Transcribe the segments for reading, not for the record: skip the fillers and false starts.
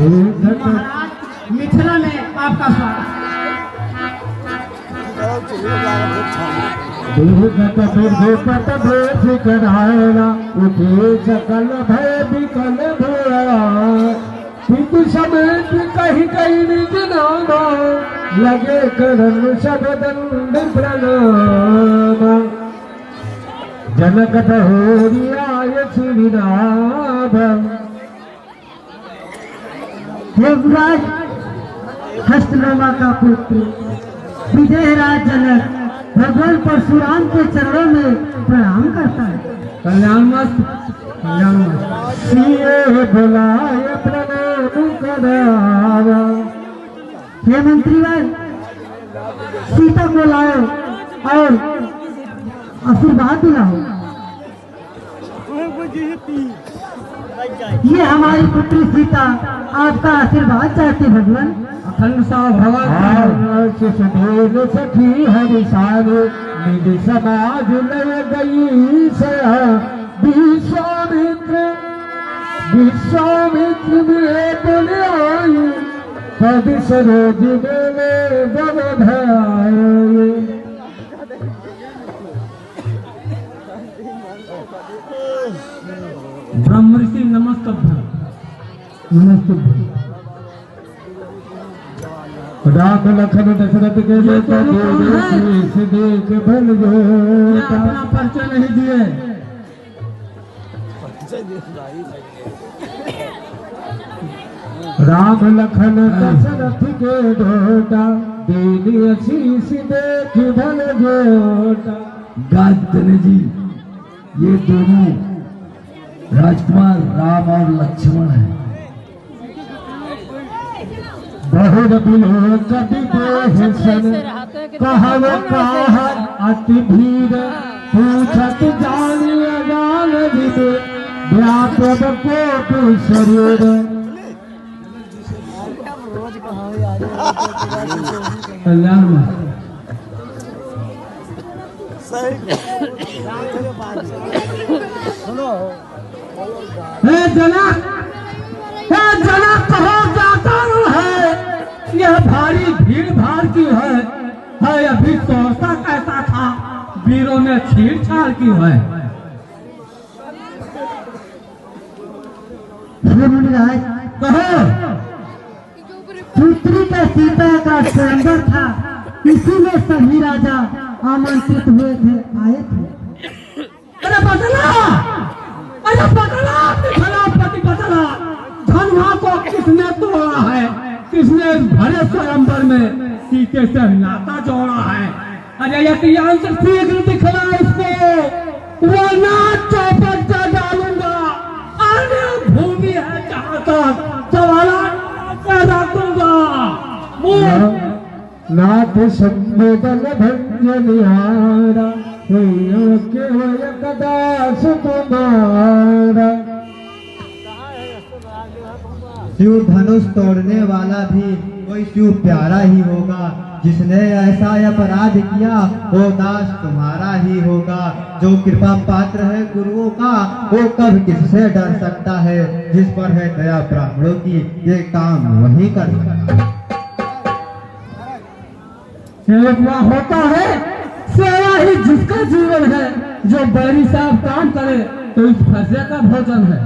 महाराज मिथिला में आपका स्वागत। सकल भय विकल समेत कहीं कहीं निज नाम लगे करन सब दंड प्रणाम। जनक होरियाय श्रीनाभ देवराज हस्तनामा का पुत्र विजयराज जनक भगवान परशुराम के चरणों में प्रणाम करता है। कल्याण मस्त बुलाय प्रणाम करावा। हे मंत्रीगण, सीता को लाओ और आशीर्वाद दिलाओ। ये हमारी पुत्री सीता आपका आशीर्वाद चाहती भगवान। अखंड सा भगवान सखी हरि सारे निज समाज लय गई से विश्वामित्र में बोले आई पद सरोज में बधाए। ब्रह्म ऋषि नमस्तभ्य राम लखन दशरथ के बेटा देख भल जो अपना परिचय नहीं दिए। राम लखन दशरथ के बेटा दीनी आशीष देख भल जोटा। गाजतने जी, ये दोनों राजकुमार राम और लक्ष्मण हैं। बहुर बिलो कवि सन कहव कहा अति भीर पूछत जानी अजान जिते व्यापक कोट शरीर। कल्याण जनक कहो जाता है यह भारी भीड़ भाड़ की है अभी सहसा कैसा था वीरों ने छेड़छाड़ की है। कहो पुत्री का सीता का स्वयंवर था, इसी में सभी राजा आमंत्रित हुए थे, आए थे। अरे बदला मिथिलापति बदला। धनवा को किसने तोड़ा है, किसने भरे स्वयंवर में सीते से नाता जोड़ा है। अरे यतियांश शीघ्र दिखला इसको, वरना चौपट से डालूंगा। आने भूमि है जहाँ तक सवाल रखूंगा। नाथ संवेदन भंजनिहारा कदास तुम्हारा। शिव धनुष तोड़ने वाला भी कोई शिव प्यारा ही होगा। जिसने ऐसा अपराध किया वो दास तुम्हारा ही होगा। जो कृपा पात्र है गुरुओं का वो कब किससे डर सकता है। जिस पर है दया ब्राह्मणों की ये काम वही कर सकता सेवा होता है, सेवा ही जिसका जीवन है। जो बैरी साहब काम करे तो इस फंसे का भोजन है।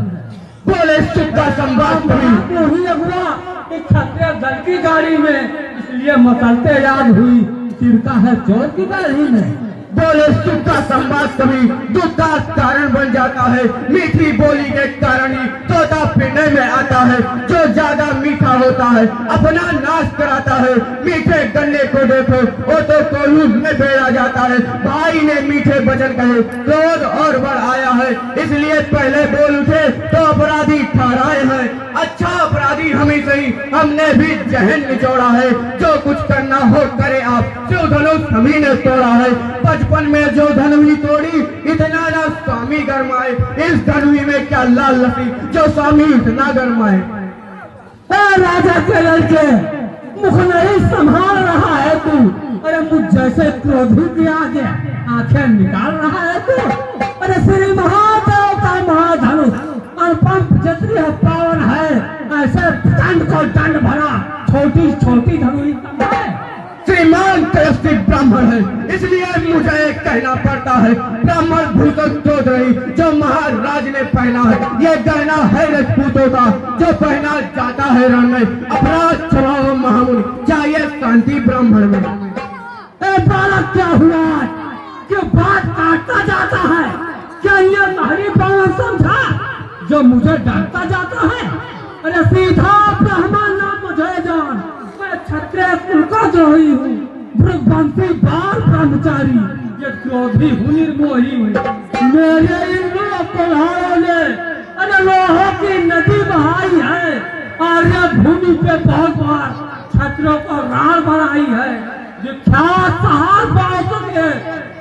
बोले का संवाद वही अगुआ क्षत्रिय दल की गाड़ी में, इसलिए मसलते याद हुई तिरका है चोर की गाड़ी में। बोले सुख का संवाद कभी दुख का कारण बन जाता है। मीठी बोली के कारण ही तोता पीने में आता है। जो ज्यादा मीठा होता है अपना नाश कराता है। मीठे गन्ने को देखो वो तो कोलू में बेड़ा जाता है। भाई ने मीठे वचन कहे क्रोध और बढ़ आया है, इसलिए पहले बोल उठे तो अपराधी ठहराए हैं। अच्छा अपराधी हम ही सही, हमने भी जहन निचोड़ा है। जो कुछ करना हो करे आप, जो धनुष हमी ने तोड़ा है। बचपन में जो धनुई तोड़ी इतना ना स्वामी गरमाए। इस धनुई में क्या लाल लसी जो स्वामी इतना गरमाए। राजा के लड़के मुख नहीं संभाल रहा है तू। अरे मुझ जैसे क्रोधी के आगे आंखें निकाल रहा है तू। अरे श्री महादेव का महाधनुष अनुपम क्षत्रिय पावन है, ऐसे कांड को मोती धनुष है। श्रीमान तेजस्वी ब्राह्मण है, इसलिए मुझे कहना पड़ता है। ब्राह्मण भूषण चोद रही जो महाराज ने पहना है, ये गहना है राजपूतों का जो पहना जाता है रण में। अपराध स्वभाव महामुनि, चाहिए शांति ब्राह्मण में। ए बालक, क्या हुआ कि बात काटता जाता है? क्या ये नारी बाण समझा जो मुझे डांटता जाता है? अरे सीधा ब्राह्मण ना मुझे जान, मैं क्षत्रिय कुल का द्रोही हूँ, भृगवंशी बाल ब्रह्मचारी, ये क्रोधी हूँ, निर्मोही हूँ। मेरे इन कुल्हाड़ों ने अरे लोहों की नदी बहाई है, आर्य भूमि पे बहुत बार क्षत्रियों को राण बनाई है। विख्यात सहार बासुर के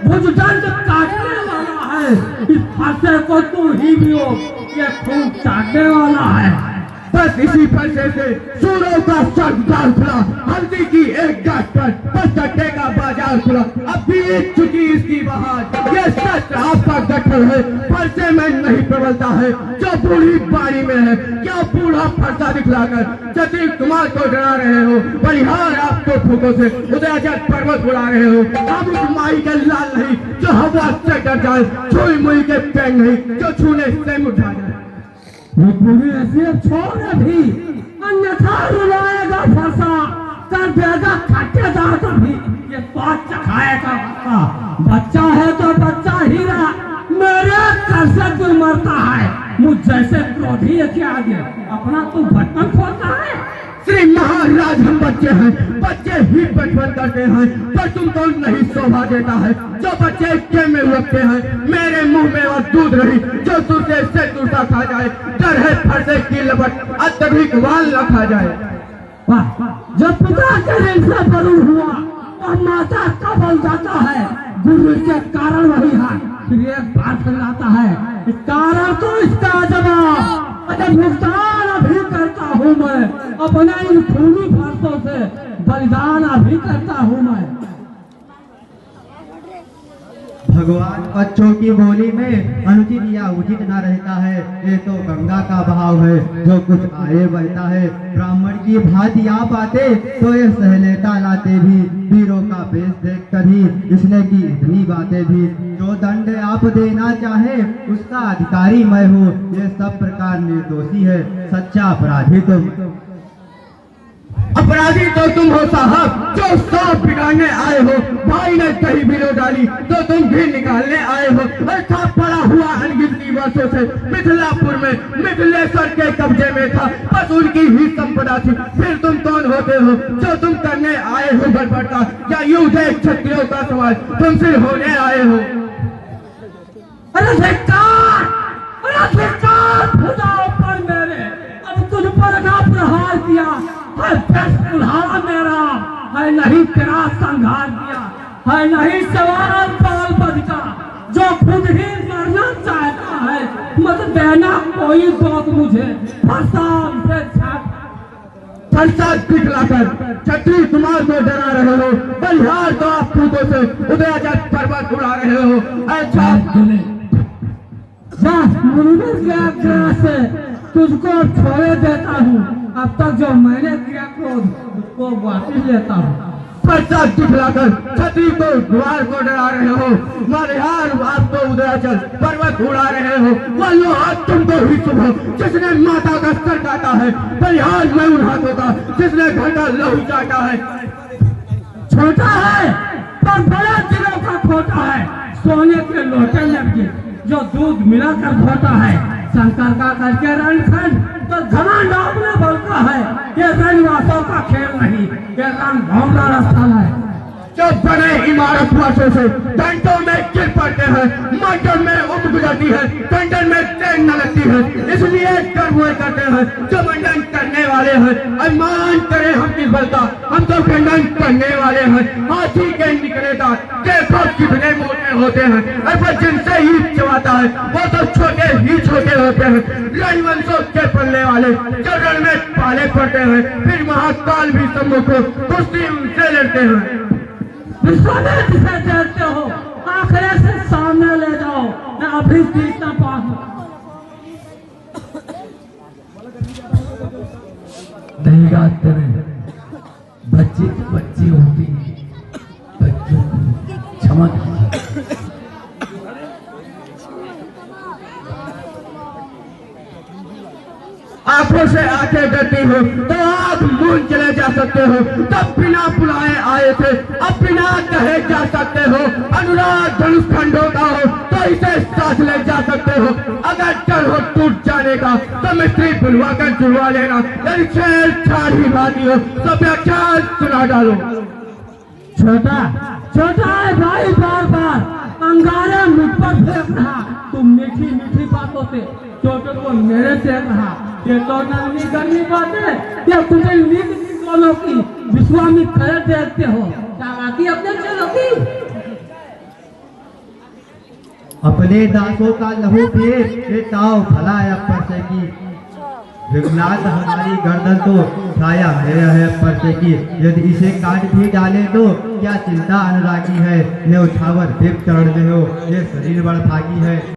भुजदंड काटने वाला है, इस फरसे को तू ही भी हो, ये खून चाटने वाला है। बस इसी फरसे से सूरों का सरदार खुला, हल्दी की एक गांठ पर बस चट्टे का बाजार खुला। अब बीत चुकी इसकी बहार, ये सच आपका गठर है, फरसे में नहीं प्रबलता है जो बूढ़ी बारी में है। क्या बूढ़ा फरसा दिखलाकर क्षत्रिय कुमार को डरा रहे हो? बलिहार आप तो फूकों से उदयाचल पर्वत उड़ा रहे हो। अब उस माई के लाल नहीं जो हवा से डर जाए, छुई मुई के पैंग नहीं जो छूने से उठा जाए। ये पूरी हैसियत छोड़ अभी, अन्यथा रुलाएगा फरसा, कर देगा खाटेदार कभी, ये स्वाद चखाएगा बच्चा है तो बच्चा हीरा, मेरे कर से क्यों मरता है? मुझ जैसे क्रोधी के आगे अपना तू बचपन खोता है। श्री महाराज, हम बच्चे हैं, बच्चे ही बचपन करते हैं, पर तुमको नहीं शोभा देता है जो बच्चे के में लगते हैं। मेरे मुंह में और दूध रही जो दूसरे से दूसरा खा जाए, डर है फरसे की लपट अत्यधिक वाल न खा जाए। वाह, जब पिता के ऋण से बरू हुआ और माता का बल जाता है, गुरु के कारण वही है, फिर एक बात लाता है, इस कारण तो इसका जवाब भुगतान अभी करता हूँ मैं, अपने इन खूनी फरसों से बलिदान अभी करता हूँ मैं। भगवान बच्चों की बोली में अनुचित या उचित न रहता है, ये तो गंगा का बहाव है जो कुछ आए बहता है। ब्राह्मण की भांति आप आते तो ये सहलेता लाते भी, वीरों का बेस देख कर ही इसने की इतनी बातें भी। जो दंड आप देना चाहे उसका अधिकारी मैं हूँ, ये सब प्रकार निर्दोषी है, सच्चा अपराधी तुम। अपराधी तो तुम हो साहब जो सांप बिगाड़ने आए हो। भाई ने कहीं बिलो डाली तो तुम भी निकालने आए हो। ऐसा पड़ा हुआ अनगिनती वर्षों से मिथिलापुर में मिथिलेश्वर के कब्जे में था, बस उनकी ही संपदा थी। फिर तुम कौन होते हो जो तुम करने आए हो गड़बड़ता, या यूं देख क्षत्रियों का सवाल तुम सिर होने आए हो। अरे धिक्कार, अरे धिक्कार, भुजाओं पर मेरे अब तुझ पर ना प्रहार किया है, कुल्हाड़ा मेरा है नहीं तेरा संघार किया है, नहीं सवाल पाल बद का जो खुद ही मरना चाहता है, मत देना कोई बात मुझे फरसा दिखलाकर क्षत्रिय कुमार को डरा रहे हो, बलिहार तो आप फूकों से उदयाचल पर्वत उड़ा रहे हो। ऐसा से तुझको छोड़े देता हूँ, अब तक जो मैंने किया क्रोध उसको वापिस लेता हूँ। फरसा दिखलाकर क्षत्रिय को द्वार को डरा रहे हो, बलिहार आप तो उदयाचल पर्वत उड़ा रहे हो। वह लोहा तुमको ही सुबह जिसने माता का सर काटा है, बलिहार मैं उन हाथों का जिसने घंटा लहू चाटा है। छोटा है पर बड़ा दिलों का खोटा है, सोने के लोटे लगे जो दूध मिला कर धोता है। शंकर का करके रणखंड तो घमंड अपने बोलता है, ये रणवासों का खेल नहीं, ये रणभौमरा रास्ता है। जो बने इमारत वर्षों से घंटों में गिर पड़ते हैं, मोटर में उब गुजरती है, खंडन में ट्रेन न लगती है, इसलिए कर्म करते हैं जो मंडन करने वाले हैं। अभिमान करें हम किस बल का, हम तो खंडन करने वाले हैं। हाथी के निकले दांत देखो कितने मोटे होते हैं, और जिनसे ही चबाता है वो तो छोटे ही छोटे होते हैं। रणवंशों के पलने वाले जो रण में पाले पड़ते हैं, फिर महाकाल भी सम्मुख को कुश्ती उनसे लड़ते हैं। विश्वनाथ जिसे देखते हो आखिर से सामने ले जाओ, मैं अभी जीतना पाऊँ। नहीं गाते बच्चे तो बच्चे होते हैं, बच्चों को क्षमा कीजिए। आंखों से आंखें डरती हो तो आप मूंद चले जा सकते हो, तब बिना बुलाए आए थे, अब बिना कहे जा सकते हो। अनुराग धनुष खंड होता हो तो इसे साथ ले जा सकते हो। अगर डर हो टूट जाने का तो मिस्त्री बुलवा कर जुड़वा लेना। यदि छेड़छाड़ ही बाती हो तो व्याख्यान सुना डालो। छोटा छोटा है भाई, बार बार अंगारे मुझ पर फेंक रहा। तुम मीठी मीठी बातों से छोटे को मेरे से रहा। ये तो नन्ही गन्नी बातें या तुझे नीति दोनों की विश्वामित कर देते हो। चालाकी अपने चलो की अपने दासों का लहू पिए ये ताव भला है अपर से की। विघ्नाथ हमारी गर्दन तो छाया मेरे है अपर से की। यदि इसे काट भी डाले तो क्या चिंता अनुरागी है। ने उठावर देव चरण में हो, ये शरीर बड़ भागी है।